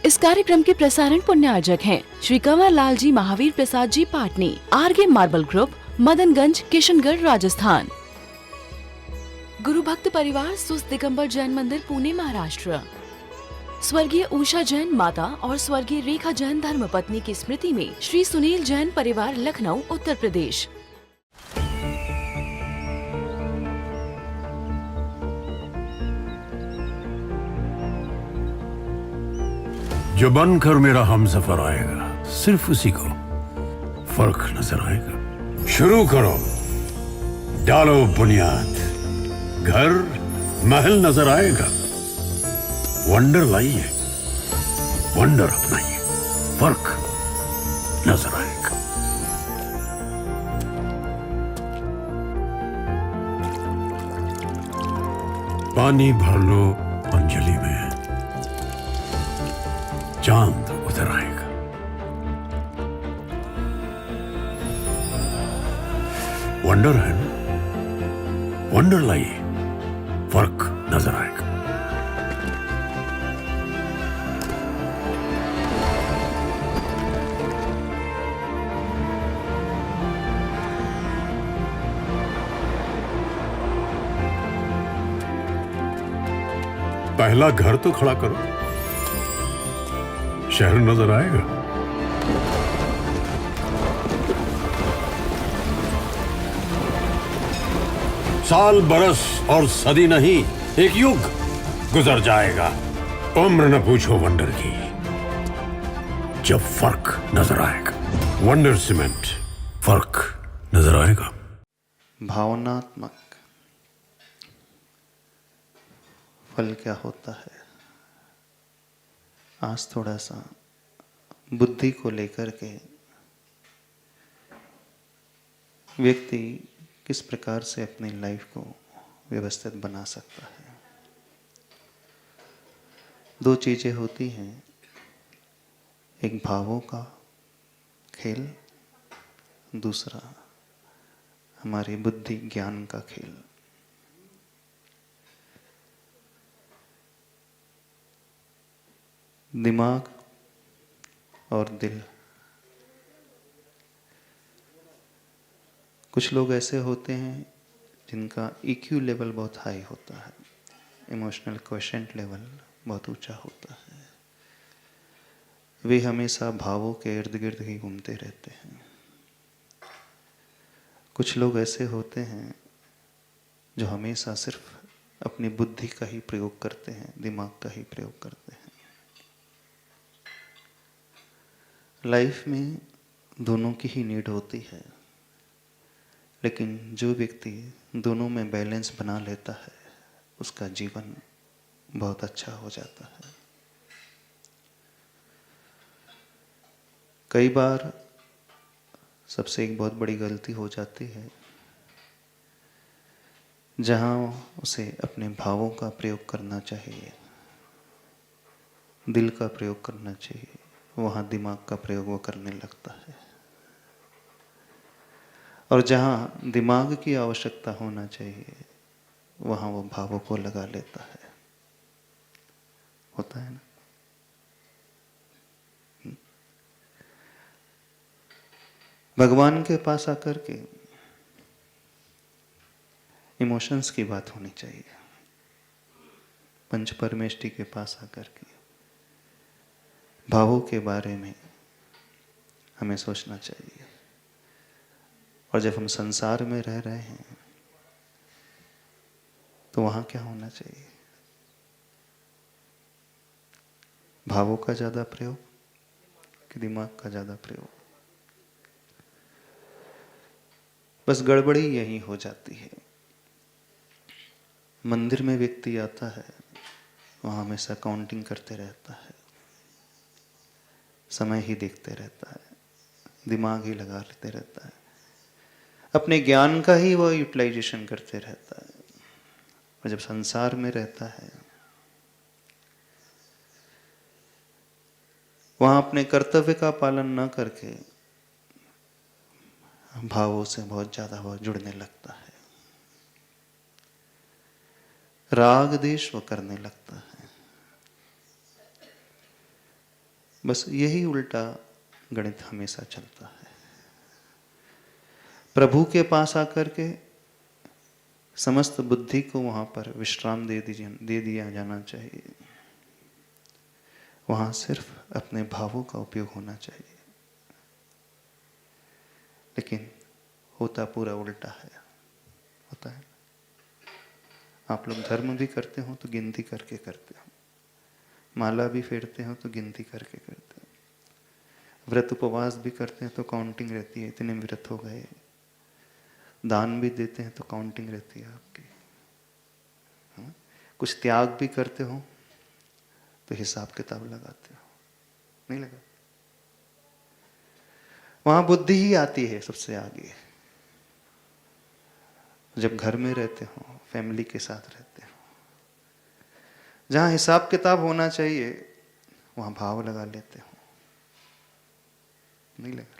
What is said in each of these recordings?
इस कार्यक्रम के प्रसारण पुण्यार्जक हैं Shri Kanwar Lal ji Mahavir Prasad ji Patni, RK marble group, Madanganj, Kishangarh, Rajasthan. गुरु भक्त परिवार सुस्त दिगंबर जैन मंदिर, पुणे, महाराष्ट्र। स्वर्गीय उषा जैन माता और स्वर्गीय रेखा जैन धर्मपत्नी की स्मृति में श्री सुनील जैन परिवार, लखनऊ, उत्तर प्रदेश। जो बनकर मेरा हमसफर आएगा, सिर्फ उसी को फर्क नजर आएगा। शुरू करो, डालो बुनियाद, घर महल नजर आएगा। वंडर लाइए, वंडर अपनाइए, फर्क नजर आएगा। पानी भर लो अंजलि में, चांद उतर आएगा। वंडर है ना? वंडर लाइए, फर्क नजर आएगा। पहला घर तो खड़ा करो, शहर नजर आएगा। साल, बरस और सदी नहीं, एक युग गुजर जाएगा। उम्र न पूछो वंडर की, जब फर्क नजर आएगा। वंडर सीमेंट, फर्क नजर आएगा। भावनात्मक फल क्या होता है? आज थोड़ा सा बुद्धि को लेकर के व्यक्ति किस प्रकार से अपनी लाइफ को व्यवस्थित बना सकता है। दो चीजें होती हैं, एक भावों का खेल, दूसरा हमारी बुद्धि ज्ञान का खेल। दिमाग और दिल, कुछ लोग ऐसे होते हैं जिनका EQ लेवल बहुत हाई होता है, इमोशनल क्वोशेंट लेवल बहुत ऊंचा होता है। वे हमेशा भावों के इर्द गिर्द ही घूमते रहते हैं। कुछ लोग ऐसे होते हैं जो हमेशा सिर्फ अपनी बुद्धि का ही प्रयोग करते हैं, दिमाग का ही प्रयोग करते हैं। लाइफ में दोनों की ही नीड होती है, लेकिन जो व्यक्ति दोनों में बैलेंस बना लेता है, उसका जीवन बहुत अच्छा हो जाता है। कई बार सबसे एक बहुत बड़ी गलती हो जाती है, जहाँ उसे अपने भावों का प्रयोग करना चाहिए, दिल का प्रयोग करना चाहिए, वहाँ दिमाग का प्रयोग वो करने लगता है। और जहाँ दिमाग की आवश्यकता होना चाहिए, वहाँ वो भावों को लगा लेता है। होता है ना? भगवान के पास आकर के इमोशंस की बात होनी चाहिए। पंच परमेष्टि के पास आकर के भावों के बारे में हमें सोचना चाहिए। और जब हम संसार में रह रहे हैं, तो वहाँ क्या होना चाहिए? भावों का ज़्यादा प्रयोग कि दिमाग का ज़्यादा प्रयोग? बस गड़बड़ी यही हो जाती है। मंदिर में व्यक्ति आता है, वहाँ हमेशा काउंटिंग करते रहता है, समय ही देखते रहता है, दिमाग ही लगा लेते रहता है, अपने ज्ञान का ही वो यूटिलाइजेशन करते रहता है। और जब संसार में रहता है, वहाँ अपने कर्तव्य का पालन न करके भावों से बहुत ज़्यादा वो जुड़ने लगता है, राग देश वो करने लगता है। बस यही उल्टा गणित हमेशा चलता है। प्रभु के पास आकर के समस्त बुद्धि को वहां पर विश्राम दे दिया जाना चाहिए। वहां सिर्फ अपने भावों का उपयोग होना चाहिए। लेकिन होता पूरा उल्टा है। होता है, आप लोग धर्म भी करते हो तो गिनती करके करते हो, माला भी फेरते हो तो गिनती करके करते हो, व्रत उपवास भी करते हैं तो काउंटिंग रहती है, इतने व्रत हो गए। दान भी देते हैं तो काउंटिंग रहती है आपकी। हाँ? कुछ त्याग भी करते हो तो हिसाब किताब लगाते हो, नहीं लगा? वहां बुद्धि ही आती है सबसे आगे। जब घर में रहते हो, फैमिली के साथ रहते हो, जहां हिसाब किताब होना चाहिए वहां भाव लगा लेते हो, नहीं लगा?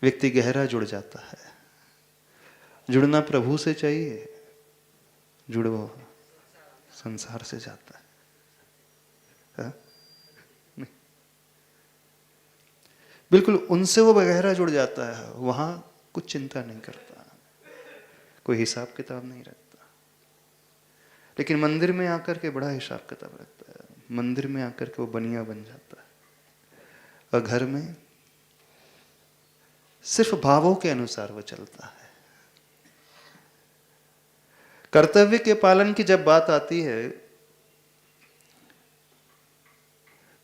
व्यक्ति गहरा जुड़ जाता है। जुड़ना प्रभु से चाहिए, जुड़ो संसार से जाता है। हाँ? नहीं। बिल्कुल उनसे वो गहरा जुड़ जाता है, वहां कुछ चिंता नहीं करता, कोई हिसाब किताब नहीं रखता। लेकिन मंदिर में आकर के बड़ा हिसाब किताब रखता है, मंदिर में आकर के वो बनिया बन जाता है, और घर में सिर्फ भावों के अनुसार वो चलता है। कर्तव्य के पालन की जब बात आती है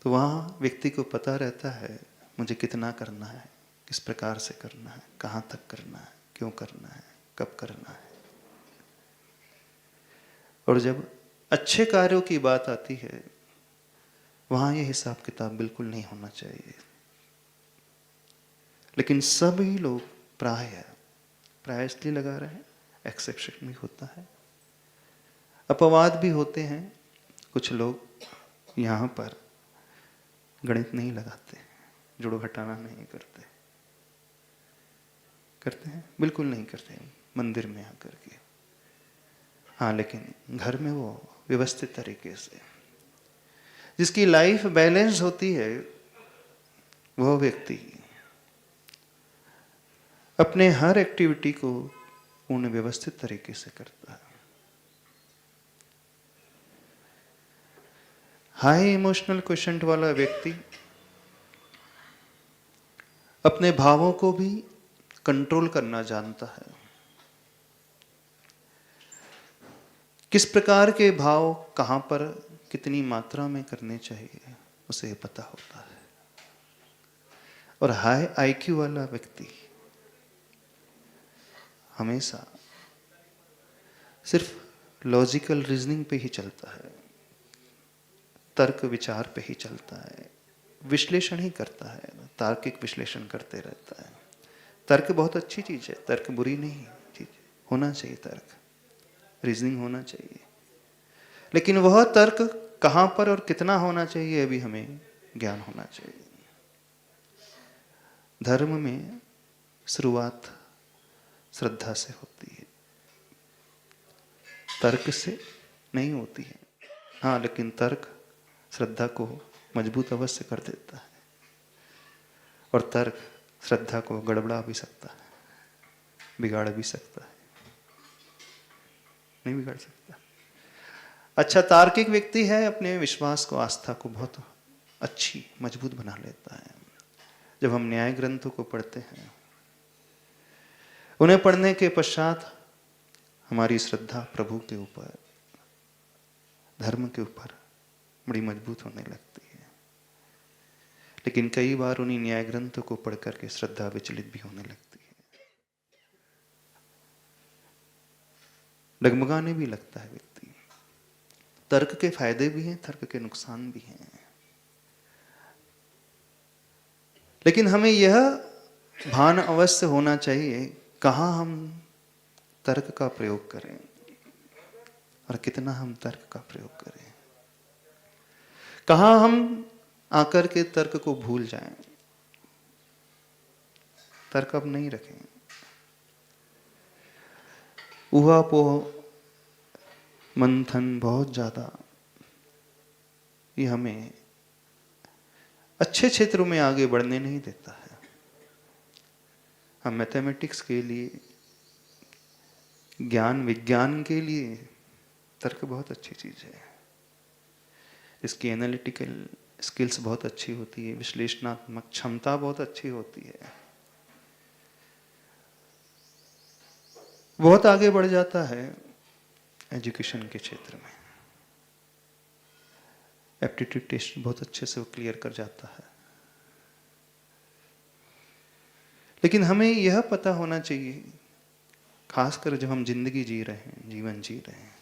तो वहां व्यक्ति को पता रहता है मुझे कितना करना है, किस प्रकार से करना है, कहां तक करना है, क्यों करना है, कब करना है। और जब अच्छे कार्यों की बात आती है वहां ये हिसाब किताब बिल्कुल नहीं होना चाहिए। लेकिन सभी लोग प्राय इसलिए लगा रहे हैं, एक्सेप्शन भी होता है, अपवाद भी होते हैं। कुछ लोग यहाँ पर गणित नहीं लगाते, जुड़ो घटाना नहीं करते। करते हैं? बिल्कुल नहीं करते हैं मंदिर में आकर के। हाँ, लेकिन घर में वो व्यवस्थित तरीके से, जिसकी लाइफ बैलेंस होती है, वह व्यक्ति अपने हर एक्टिविटी को पूर्ण व्यवस्थित तरीके से करता है। हाई इमोशनल क्वेश्चन वाला व्यक्ति अपने भावों को भी कंट्रोल करना जानता है। किस प्रकार के भाव कहां पर कितनी मात्रा में करने चाहिए उसे पता होता है। और हाई आईक्यू वाला व्यक्ति हमेशा सिर्फ लॉजिकल रीजनिंग पे ही चलता है, तर्क विचार पे ही चलता है, विश्लेषण ही करता है, तार्किक विश्लेषण करते रहता है। तर्क बहुत अच्छी चीज है, तर्क बुरी नहीं चीज, होना चाहिए तर्क, रीजनिंग होना चाहिए। लेकिन वह तर्क कहां पर और कितना होना चाहिए अभी हमें ज्ञान होना चाहिए। धर्म में शुरुआत श्रद्धा से होती है, तर्क से नहीं होती है। हाँ, लेकिन तर्क श्रद्धा को मजबूत अवश्य कर देता है, और तर्क श्रद्धा को गड़बड़ा भी सकता है, बिगाड़ भी सकता है। नहीं बिगाड़ सकता। अच्छा तार्किक व्यक्ति है, अपने विश्वास को, आस्था को बहुत अच्छी मजबूत बना लेता है। जब हम न्याय ग्रंथों को पढ़ते हैं, उन्हें पढ़ने के पश्चात हमारी श्रद्धा प्रभु के ऊपर, धर्म के ऊपर बड़ी मजबूत होने लगती है। लेकिन कई बार उन्हीं न्याय ग्रंथों को पढ़ करके श्रद्धा विचलित भी होने लगती है, डगमगाने भी लगता है व्यक्ति। तर्क के फायदे भी हैं, तर्क के नुकसान भी हैं। लेकिन हमें यह भान अवश्य होना चाहिए कहाँ हम तर्क का प्रयोग करें और कितना हम तर्क का प्रयोग करें। कहाँ हम आकर के तर्क को भूल जाएं, तर्क अब नहीं रखें। ऊहापोह मंथन बहुत ज्यादा ये हमें अच्छे क्षेत्रों में आगे बढ़ने नहीं देता है। हम मैथमेटिक्स के लिए, ज्ञान विज्ञान के लिए तर्क बहुत अच्छी चीज है, इसकी एनालिटिकल स्किल्स बहुत अच्छी होती है, विश्लेषणात्मक क्षमता बहुत अच्छी होती है, बहुत आगे बढ़ जाता है एजुकेशन के क्षेत्र में। एप्टीट्यूड टेस्ट बहुत अच्छे से वो क्लियर कर जाता है। लेकिन हमें यह पता होना चाहिए, खासकर जब हम जिंदगी जी रहे हैं, जीवन जी रहे हैं,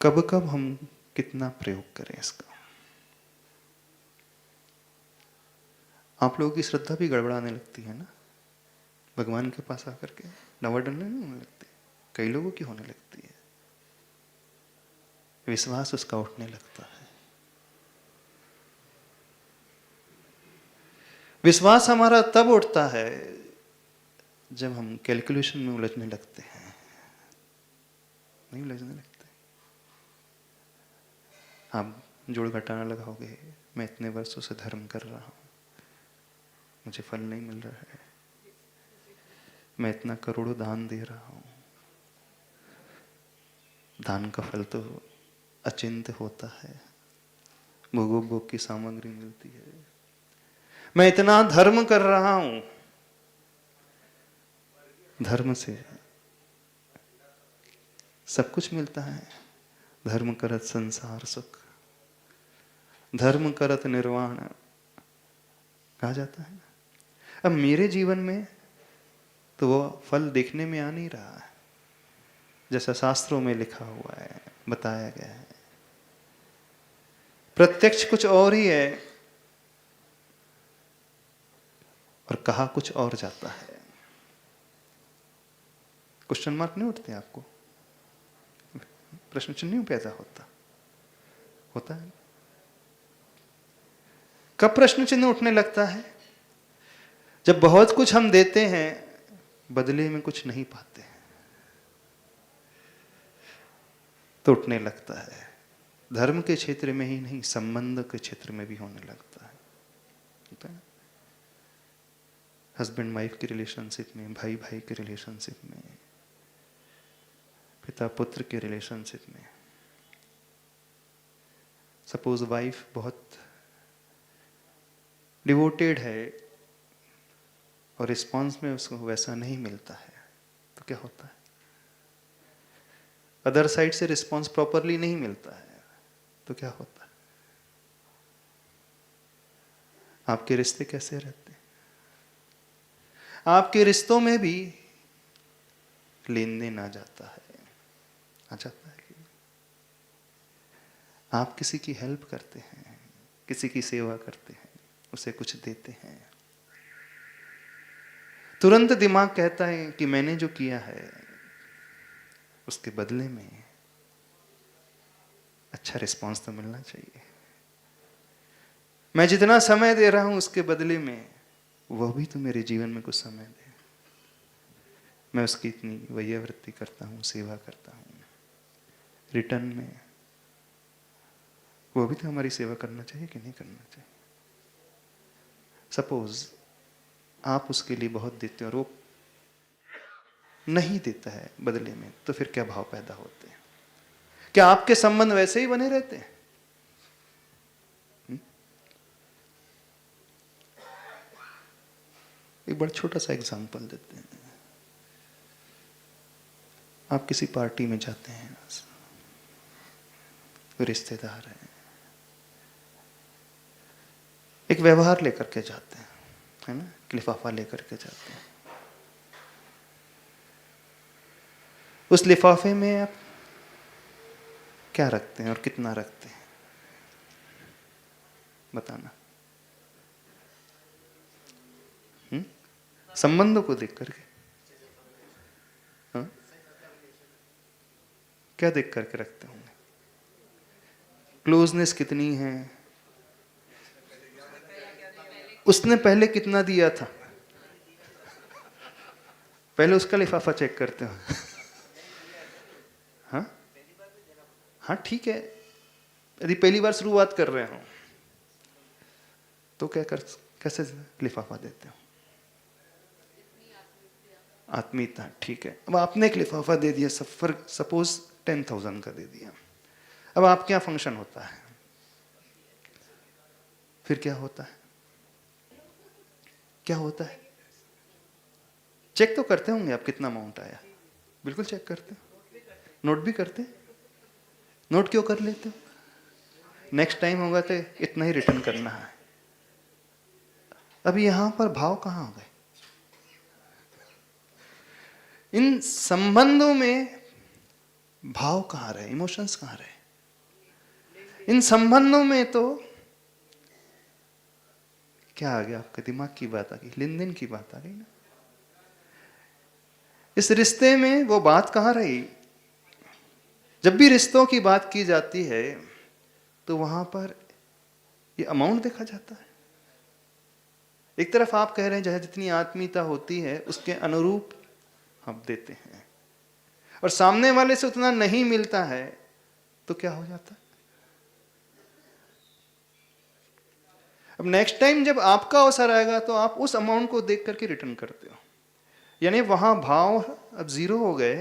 कब कब हम कितना प्रयोग करें इसका। आप लोगों की श्रद्धा भी गड़बड़ाने लगती है ना, भगवान के पास आकर के डवाडोल नहीं होने लगती, कई लोगों की होने लगती है। विश्वास उसका उठने लगता है। विश्वास हमारा तब उठता है जब हम कैलकुलेशन में उलझने लगते हैं। नहीं उलझने लगते, आप जोड़ घटाना लगाओगे, मैं इतने वर्षों से धर्म कर रहा हूं, मुझे फल नहीं मिल रहा है, मैं इतना करोड़ों दान दे रहा हूं, दान का फल तो अचिंत्य होता है, भोग की सामग्री मिलती है, मैं इतना धर्म कर रहा हूं, धर्म से सब कुछ मिलता है। धर्म करत संसार सुख, धर्म करत निर्वाण कहा जाता है। अब मेरे जीवन में तो वो फल देखने में आ नहीं रहा है, जैसा शास्त्रों में लिखा हुआ है, बताया गया है। प्रत्यक्ष कुछ और ही है और कहा कुछ और जाता है। क्वेश्चन मार्क नहीं उठते आपको, प्रश्न चिन्ह नहीं पैदा होता है। कब प्रश्न चिन्ह उठने लगता है? जब बहुत कुछ हम देते हैं, बदले में कुछ नहीं पाते हैं, तो उठने लगता है। धर्म के क्षेत्र में ही नहीं, संबंध के क्षेत्र में भी होने लगता है। हस्बैंड वाइफ की रिलेशनशिप में, भाई भाई के रिलेशनशिप में, पिता पुत्र के रिलेशनशिप में। सपोज वाइफ बहुत डिवोटेड है और रिस्पॉन्स में उसको वैसा नहीं मिलता है, तो क्या होता है? अदर साइड से रिस्पॉन्स प्रॉपरली नहीं मिलता है, तो क्या होता है? आपके रिश्ते कैसे रहते हैं? आपके रिश्तों में भी लेन देन आ जाता है कि आप किसी की हेल्प करते हैं, किसी की सेवा करते हैं, उसे कुछ देते हैं, तुरंत दिमाग कहता है कि मैंने जो किया है उसके बदले में अच्छा रिस्पांस तो मिलना चाहिए। मैं जितना समय दे रहा हूं उसके बदले में वह भी तो मेरे जीवन में कुछ समय दे। मैं उसकी इतनी वैयावृत्ति करता हूं, सेवा करता हूं, रिटर्न में वो भी तो हमारी सेवा करना चाहिए कि नहीं करना चाहिए? सपोज आप उसके लिए बहुत देते हो और वो नहीं देता है बदले में, तो फिर क्या भाव पैदा होते हैं? क्या आपके संबंध वैसे ही बने रहते हैं? एक बड़ा छोटा सा एग्जांपल देते हैं। आप किसी पार्टी में जाते हैं, रिश्तेदार हैं, एक व्यवहार लेकर के जाते हैं, है ना, लिफाफा लेकर के जाते हैं। उस लिफाफे में आप क्या रखते हैं और कितना रखते हैं? बताना। संबंधों को देख करके, हाँ? क्या देख करके रखते होंगे? क्लोजनेस कितनी है, उसने पहले कितना दिया था, पहले उसका लिफाफा चेक करते हो। हाँ हाँ ठीक है, यदि पहली बार शुरुआत कर रहे हो तो कैसे लिफाफा देते हो? आत्मीयता, ठीक है। अब आपने एक लिफाफा दे दिया, सपोज 10,000 का दे दिया। अब आपके यहाँ फंक्शन होता है, फिर क्या होता है? क्या होता है? चेक तो करते होंगे आप कितना अमाउंट आया? बिल्कुल चेक करते हो। नोट भी करते? नोट क्यों कर लेते हो? नेक्स्ट टाइम होगा तो इतना ही रिटर्न करना है। अब यहां पर भाव कहां हो गए? इन संबंधों में भाव कहां रहे? इमोशंस कहां रहे? इन संबंधों में तो क्या आ गया? आपके दिमाग की बात आ गई, लेन देन की बात आ गई ना। इस रिश्ते में वो बात कहां रही? जब भी रिश्तों की बात की जाती है तो वहां पर ये अमाउंट देखा जाता है। एक तरफ आप कह रहे हैं जहां जितनी आत्मीयता होती है उसके अनुरूप हम देते हैं, और सामने वाले से उतना नहीं मिलता है तो क्या हो जाता है? अब नेक्स्ट टाइम जब आपका अवसर आएगा तो आप उस अमाउंट को देख करके रिटर्न करते हो, यानी वहां भाव अब जीरो हो गए।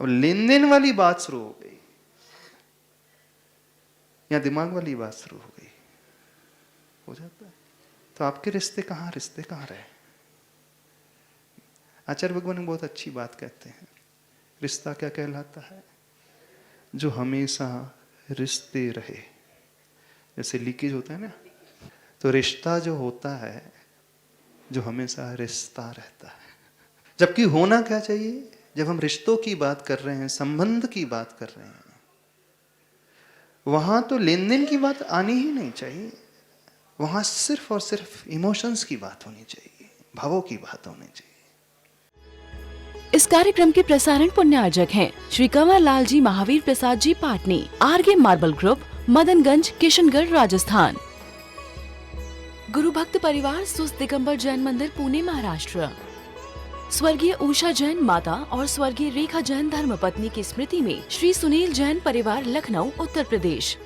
अब लेन देन वाली बात शुरू हो गई या दिमाग वाली बात शुरू हो गई, हो जाता है। तो आपके रिश्ते कहां रहे? आचार्य भगवान बहुत अच्छी बात कहते हैं, रिश्ता क्या कहलाता है? जो हमेशा रिश्ते रहे। जैसे लीकेज होता है ना, तो रिश्ता जो होता है जो हमेशा रिश्ता रहता है। जबकि होना क्या चाहिए? जब हम रिश्तों की बात कर रहे हैं, संबंध की बात कर रहे हैं, वहां तो लेन देन की बात आनी ही नहीं चाहिए। वहां सिर्फ और सिर्फ इमोशंस की बात होनी चाहिए, भावों की बात होनी चाहिए। इस कार्यक्रम के प्रसारण पुण्यार्जक हैं श्री कंवर लाल जी महावीर प्रसाद जी पाटनी, आरगे मार्बल ग्रुप, मदनगंज, किशनगढ़, राजस्थान। गुरु भक्त परिवार सुस्त दिगंबर जैन मंदिर, पुणे, महाराष्ट्र। स्वर्गीय उषा जैन माता और स्वर्गीय रेखा जैन धर्मपत्नी की स्मृति में श्री सुनील जैन परिवार, लखनऊ, उत्तर प्रदेश।